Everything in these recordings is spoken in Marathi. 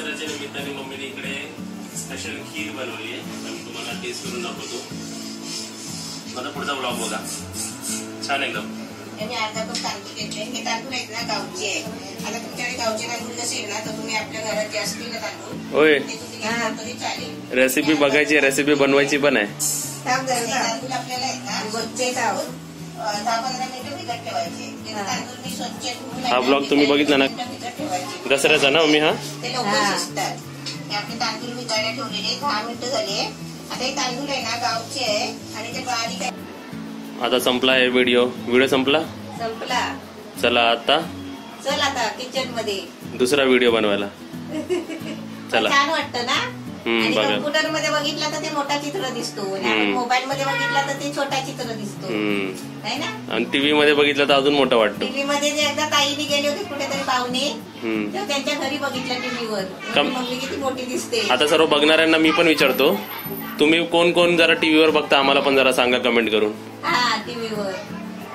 दसऱ्याच्या निमित्ताने मम्मीने इकडे स्पेशल खीर बनवली आहे. मी तुम्हाला टेस्ट करून दाखवतो. मला पुढचा ब्लॉग बघा. छान एकदम. मी अर्धा कप तांदूळ घेतले. हे तांदूळ आहेत ना गावचे आहे. आता तुमच्याकडे गावचे तांदूळ नसेल ना तर तुम्ही आपल्या घरात जे असतील ना तांदूळ होय ते तुम्ही घेतला तरी चालेल. रेसिपी बघायची, रेसिपी बनवायची पण आहे. तांदूळ आपल्याला आहेत ना स्वच्छ आहोत 10-15 मिनिटं भिजत ठेवायचे. तांदूळ मी स्वच्छ धुवून हा ब्लॉग तुम्ही बघितला ना दसऱ्याचा ना मम्मी? हा ते लवकर शिजतात. हे आपले तांदूळ भिजायला ठेवलेले 10 मिनिटं झाले. आता हे तांदूळ आहे ना गावचे आहे आणि ते बारीक आहे. आता संपला आहे व्हिडिओ संपला. चला आता चल आता किचन मध्ये दुसरा व्हिडिओ बनवायला. चला. छान वाटतं ना. आणि कम्प्युटर मध्ये बघितलं तर ते मोठा चित्र दिसतो आणि मोबाईल मध्ये बघितलं तर ते छोटा चित्र दिसतो है ना. आणि टीव्ही मध्ये बघितलं तर अजून मोठं वाटतं. टीव्ही मध्ये जे एकदा ताईने गेले होते कुठेतरी पाहुणे तर त्यांच्या घरी बघितलं टीव्हीवर मम्मी किती मोठी दिसते. आता सर्व बघणाऱ्यांना मी पण विचारतो, तुम्ही कोण कोण जरा टीव्हीवर बघता आम्हाला पण जरा सांगा कमेंट करून. हा टीव्हीवर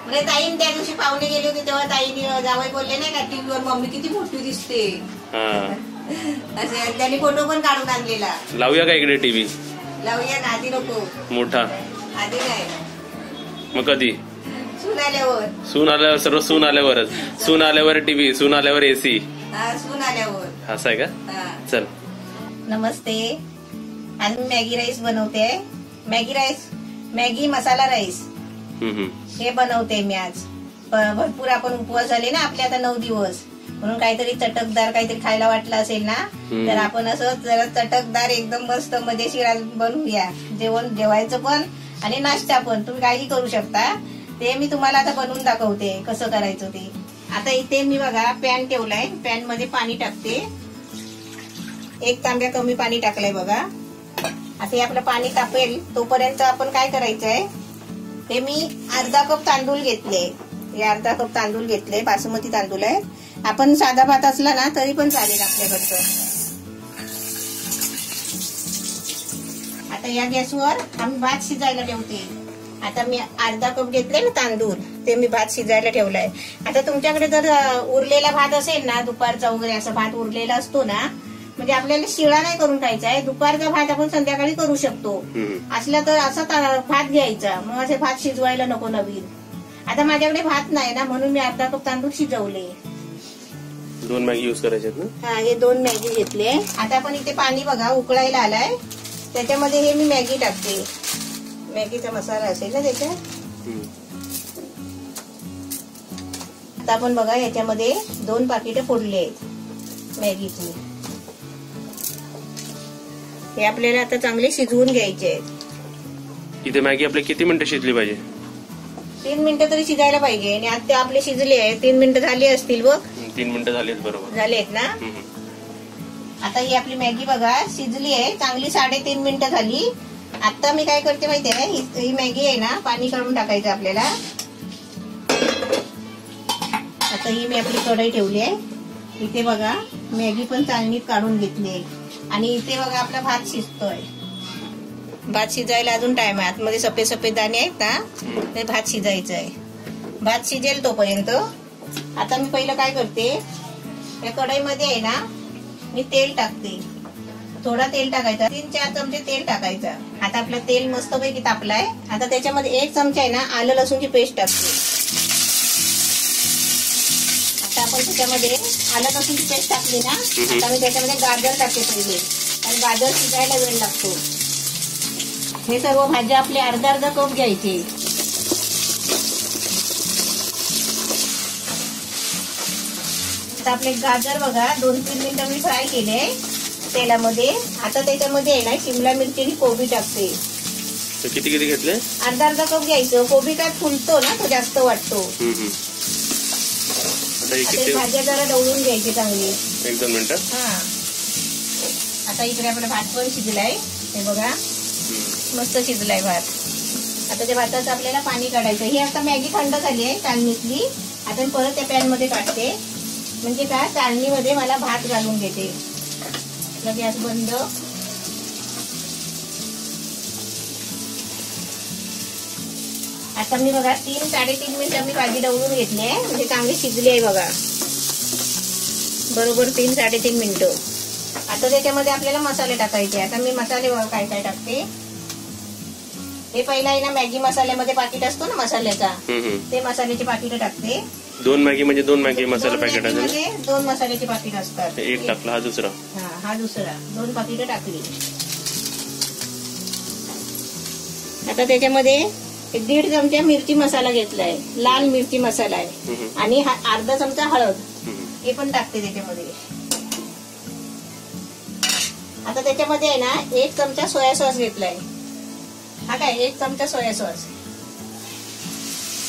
म्हणजे ताईने त्या दिवशी पाहुणे गेले होते तेव्हा ताईने जावई बोलले नाही का टीव्हीवर मम्मी किती मोठी दिसते. असे त्यांनी फोटो पण काढून आणलेला. लावूया का इकडे टीव्ही? लावूया ना. आधी नको मोठा. आधी नाही मग कधी? सून आल्यावर. सून आल्यावर सर्व सून आल्यावरच. सून आल्यावर टीव्ही, सून आल्यावर एसी. सून आल्यावर असं आहे का? चल. नमस्ते. आज मी मॅगी राईस बनवते. मॅगी मसाला राईस हे बनवते मी आज. भरपूर आपण उपवास झाले ना आपले आता 9 दिवस म्हणून काहीतरी चटकदार काहीतरी खायला वाटलं असेल ना तर आपण असं जरा चटकदार एकदम मस्त मजेशीर आज बनवूया. जेवायचं पण आणि नाश्ता पण तुम्ही काही करू शकता. ते मी तुम्हाला आता बनवून दाखवते कसं करायचं ते. आता इथे मी बघा पॅन ठेवलाय. पॅन मध्ये पाणी टाकते. 1 तांब्या कमी पाणी टाकलंय बघा. आता हे आपलं पाणी तापेल तोपर्यंत आपण काय करायचंय ते मी अर्धा कप तांदूळ घेतले. हे अर्धा कप तांदूळ घेतले. बासमती तांदूळ आहे. आपण साधा भात असला ना तरी पण चालेल आपल्याकडचं. आता या गॅसवर आम्ही भात शिजायला ठेवते. आता मी अर्धा कप घेतले ना तांदूळ ते मी भात शिजायला ठेवलाय. आता तुमच्याकडे जर उरलेला भात असेल ना दुपारचा वगैरे असा भात उरलेला असतो ना म्हणजे आपल्याला शिळा नाही करून खायचा आहे. दुपारचा भात आपण संध्याकाळी करू शकतो. असला तर असा भात घ्यायचा. मग असे भात शिजवायला नको नवीन. आता माझ्याकडे भात नाही ना म्हणून मी अर्धा कप तांदूळ शिजवले. 2 मॅगी यूज करायचे ना. हा हे 2 मॅगी घेतले. आता आपण इथे पाणी बघा उकळायला आलाय. त्याच्यामध्ये हे मी मॅगी टाकते. मॅगीचा मसाला असेल ना त्याच्यात. आता आपण बघा याच्यामध्ये 2 पाकिटं फोडले आहेत मॅगीची. हे आपल्याला आता चांगले शिजवून घ्यायचे आहेत. इथे मॅगी आपली किती मिनिटं शिजली पाहिजे? 3 मिनिटं तरी शिजायला पाहिजे. आणि आता आपले शिजले आहे 3 मिनिटं झाली असतील बघ. 3 मिनिटं झालीत बरोबर. झालेत ना. आता ही आपली मॅगी बघा शिजली आहे चांगली. 3.5 मिनिटं झाली. आता मी काय करते माहितीये ही मॅगी आहे ना पाणी काढून टाकायचं आपल्याला. आता ही मी आपली कढई ठेवली आहे. इथे बघा मॅगी पण चाळणीत काढून घेतली आहे. आणि इथे बघा आपला भात शिजतोय. भात शिजायला अजून टाइम आहे. आतमध्ये सफेद सफेद दाणे आहेत ना ते भात शिजायचं आहे. भात शिजेल तोपर्यंत आता मी पहिलं काय करते या कढईमध्ये आहे ना मी तेल टाकते. थोडा तेल टाकायचा. 3-4 चमचे तेल टाकायचा. आता आपलं तेल मस्तपैकी तापलाय. आता त्याच्यामध्ये 1 चमचा आहे ना आलं लसूणची पेस्ट टाकते. आता आपण त्याच्यामध्ये आलं लसूणची पेस्ट टाकली ना आता मी त्याच्यामध्ये गाजर टाकते पहिले कारण गाजर शिजायला वेळ लागतो. हे सर्व भाज्या आपले अर्धा कप घ्यायचे. आता आपले गाजर बघा 2-3 मिनिटं मी फ्राय केले तेलामध्ये. आता त्याच्यामध्ये आहे ना शिमला मिरची आणि कोबी टाकते. किती घेतले? अर्धा कप घ्यायचं. कोबी काय फुलतो ना तो जास्त वाटतो. भाज्या जरा ढवळून घ्यायची चांगली. 1-2 मिनिटं. हा आता इकडे आपला भात पण शिजलाय. हे बघा मस्त शिजलाय भात. आता त्या भाताचं आपल्याला पाणी काढायचं. ही आता मॅगी थंड झाली आहे चाळणीतली. आता परत त्या पॅन मध्ये काढते म्हणजे काय चाळणीमध्ये मला भात घालून घेते. गॅस बंद. आता मी बघा 3-3.5 मिनिटं मी भाजी ढवळून घेतली आहे म्हणजे चांगली शिजली आहे बघा. बरोबर 3-3.5 मिनिटं. आता त्याच्यामध्ये आपल्याला मसाले टाकायचे. आता मी मसाले काय काय टाकते. हे पहिला आहे ना मॅगी मसाल्यामध्ये पाकिट असतो ना मसाल्याचा, ते मसाल्याचे पाकिट टाकते. 2 मॅगी म्हणजे 2 मॅगी मसाला पॅकेट आहे. 2 मसाल्याचे पाकिट असतात. एक टाकला, हा दुसरा. हा दुसरा. 2 पाकिट टाकली. आता त्याच्यामध्ये 1.5 चमचा मिरची मसाला घेतलाय, लाल मिरची मसाला आहे, आणि हा अर्धा चमचा हळद, हे पण टाकते त्याच्यामध्ये. आता त्याच्यामध्ये आहे ना 1 चमचा सोया सॉस घेतलाय. हा काय 1 चमचा सोया सॉस,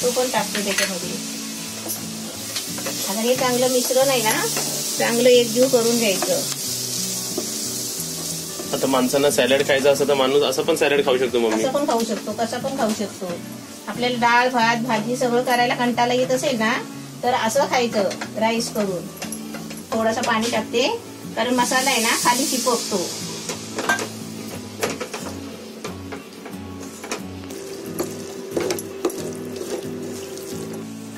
तो पण टाकते त्याच्यामध्ये. आता हे चांगलं मिश्रण आहे ना, चांगलं एकजीव करून घ्यायचं. आता माणसांना सॅलड खायचं असं तर माणूस असं पण सॅलड खाऊ शकतो मम्मी. असं पण खाऊ शकतो, कसं पण खाऊ शकतो. आपल्याला डाळ भात भाजी सगळं करायला कंटाळा येत असेल ना, तर असं खायचं राईस करून. थोडंसं पाणी टाकते कारण मसाला आहे ना खाली चिपकतो.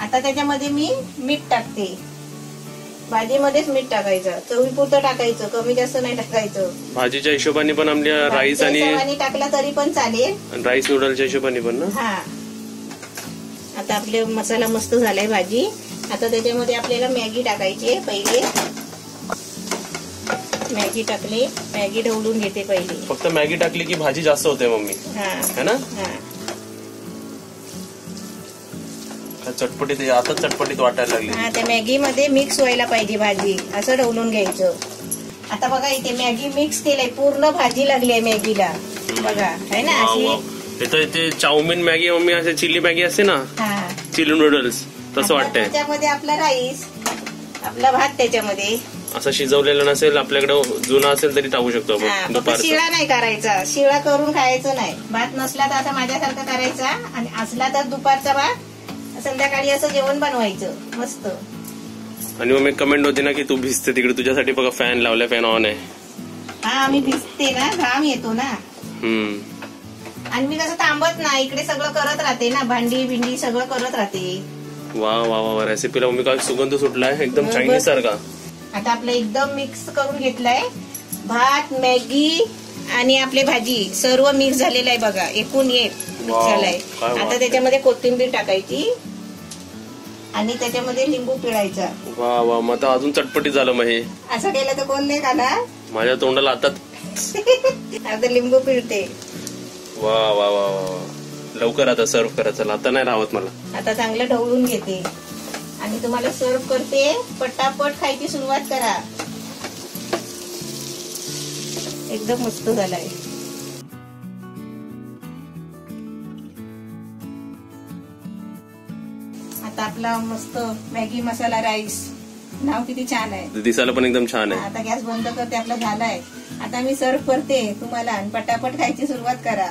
आता त्याच्यामध्ये मी मीठ टाकते. भाजीमध्येच मीठ टाकायचं, चवीपुरतं टाकायचं, कमी जास्त नाही टाकायचं. भाजीच्या हिशोबाने पण आपल्या राईस आणि टाकला तरी पण चालेल, राईस नूडलच्या हिशोबाने पण ना. हा. आता आपले मसाला मस्त झालाय भाजी. आता त्याच्यामध्ये आपल्याला मॅगी टाकायची. पहिले मॅगी टाकली, मॅगी ढवळून घेते पहिले. फक्त मॅगी टाकली की भाजी जास्त होते मम्मी, है ना. चटपटीत आता चटपटीत वाटायला लागली. हा, त्या मॅगी मध्ये मिक्स व्हायला पाहिजे भाजी, असं ढवळून घ्यायचं. आता बघा इथे मॅगी मिक्स केलंय, पूर्ण भाजी लागली आहे मॅगीला, बघा है ना अशी. इथे चाऊमिन मॅगी मम्मी असे चिली मॅगी असते ना, चिली नूडल्स तसं वाटतंय. त्याच्यामध्ये आपला राईस, आपला भात त्याच्यामध्ये असं शिजवलेलं नसेल, आपल्याकडे जुना असेल तरी टाकू शकतो आपण. दुपारचा शिळा नाही करायचा, शिळा करून खायचं नाही. भात नसला तर असं माझ्यासारखं करायचा, आणि असला तर दुपारचा भात संध्याकाळी असं जेवण बनवायचं मस्त. आणि मग कमेंट होती ना की तू भिजते तिकडे, तुझ्यासाठी बघा फॅन लावलाय, फॅन ऑन आहे. हा मी भिजते ना, घाम येतो ना. आणि मी कसं थांबत नाही, इकडे सगळं करत राहते ना, भांडी बिंडी सगळं करत राहते. वा वा वा, रेसिपीला मम्मी काय सुगंध सुटलाय एकदम चायनीज सारखा. आता आपलं एकदम मिक्स करून घेतलाय भात, मॅगी आणि आपली भाजी, सर्व मिक्स झालेलं आहे बघा, एकूण एक मिक्स झालाय. आता त्याच्यामध्ये कोथिंबीर टाकायची आणि त्याच्यामध्ये लिंबू पिळायचा. वा वा, मग आता अजून चटपटी झालं. मग हे असं केलं तर कोण नाही खाणार. माझ्या तोंडाला आता आता लिंबू पिळते. वा वा वा वा, लवकर आता सर्व करायचं, आता नाही राहत मला. आता चांगलं ढवळून घेते आणि तुम्हाला सर्व करते. पटापट खायची सुरुवात करा. एकदम मस्त झालाय. आता आपला मस्त मॅगी मसाला राईस, नाव किती छान आहे, दिसायला पण एकदम छान आहे. आता गॅस बंद करते, आपला झालाय. आता मी सर्व करते तुम्हाला, आणि पटापट खायची सुरुवात करा.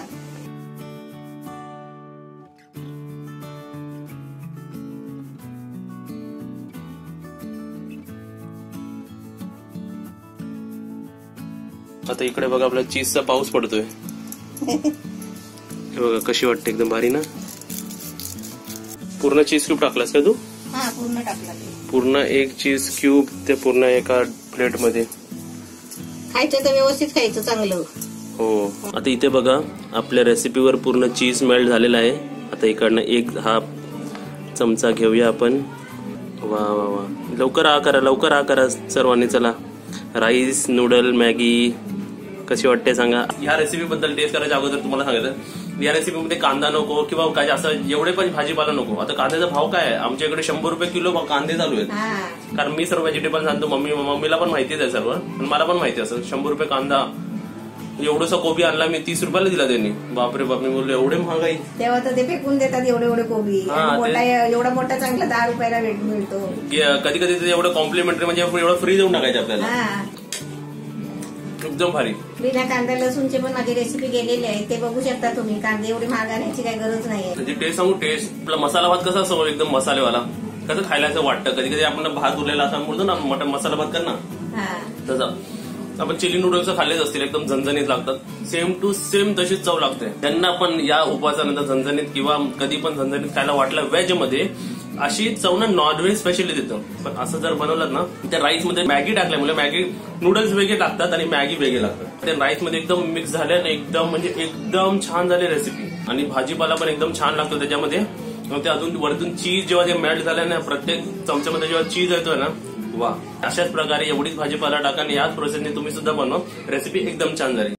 आता इकडे बघा आपला चीजचा पाऊस पडतोय. बघा कशी वाटते, एकदम भारी ना. पूर्ण चीज क्यूब टाकलास का तू? हा, पूर्ण टाकला. पूर्ण 1 चीज क्यूब ते पूर्ण एका प्लेट मध्ये खायचं तर व्यवस्थित खायचं चांगलं. हो. आता इथे बघा आपल्या रेसिपीवर पूर्ण चीज मेल्ट झालेला आहे. आता इकडनं 1 हा चमचा घेऊया आपण. वा वा वा, लवकर हा करा सर्वांनी. चला, राईस नूडल मॅगी कशी वाटते सांगा. या रेसिपी बद्दल टेस्ट करायच्या अगोदर तुम्हाला सांगायचं, या रेसिपीमध्ये कांदा नको किंवा काय असं एवढे पण भाजीपाला नको. आता कांद्याचा भाव काय आहे, आमच्या इकडे 100 रुपये किलो कांदे चालू आहेत. कारण मी सर्व व्हेजिटेबल सांगतो, मम्मीला पण माहितीच आहे सर्व, आणि मला पण माहिती असं 100 रुपये कांदा. एवढसा कोबी आणला मी, 30 रुपयाला दिला त्यांनी. बापरे बाप, मी बोललो एवढे महागाई. तेव्हा तर ते फेकून देतात एवढे कोबी. एवढा मोठा चांगला 10 रुपयाला मिळतो. कधी कधी एवढं कॉम्प्लिमेंटरी म्हणजे एवढं फ्री देऊन टाकायचं आपल्याला. एकदम भारी. बिना कांदा लसूणचे पण माझी रेसिपी गेलेली आहे, ते बघू शकता तुम्ही. कांदे एवढे महाग आणायची काही गरज नाहीये. म्हणजे टेस्ट सांगू, टेस्ट आपला मसाला भात कसा असतो एकदम मसालेवाला, कसं खायला असं वाटतं. कधी कधी आपण भात उरलेला असं बोलतो ना, मटन मसाला भात कर ना, तसं. आपण चिली नूडल्स खाल्लेच असतील, एकदम झणझणीत लागतात. सेम टू सेम तशीच चव लागते. त्यांना पण या उपवासानंतर झणझणीत किंवा कधी पण झणझणीत खायला वाटलं व्हेज मध्ये, अशी चव ना नॉनव्हेज स्पेशली देतं. पण असं जर बनवलं ना त्या राईस मध्ये मॅगी टाकल्यामुळे मॅगी नूडल्स वेगळे लागतात आणि मॅगी वेगळे लागतात. ते राईस मध्ये एकदम मिक्स झाल्याने एकदम म्हणजे एकदम छान झाली रेसिपी. आणि भाजीपाला पण एकदम छान लागतो त्याच्यामध्ये. ते अजून वरतून चीज जेव्हा ते मेल्ट झालं ना प्रत्येक चमच्यामध्ये जेव्हा चीज येतोय ना वा. अशाच प्रकारे एवढीच भाजीपाला टाका आणि याच प्रोसेसने तुम्ही सुद्धा बनवा. रेसिपी एकदम छान झाली.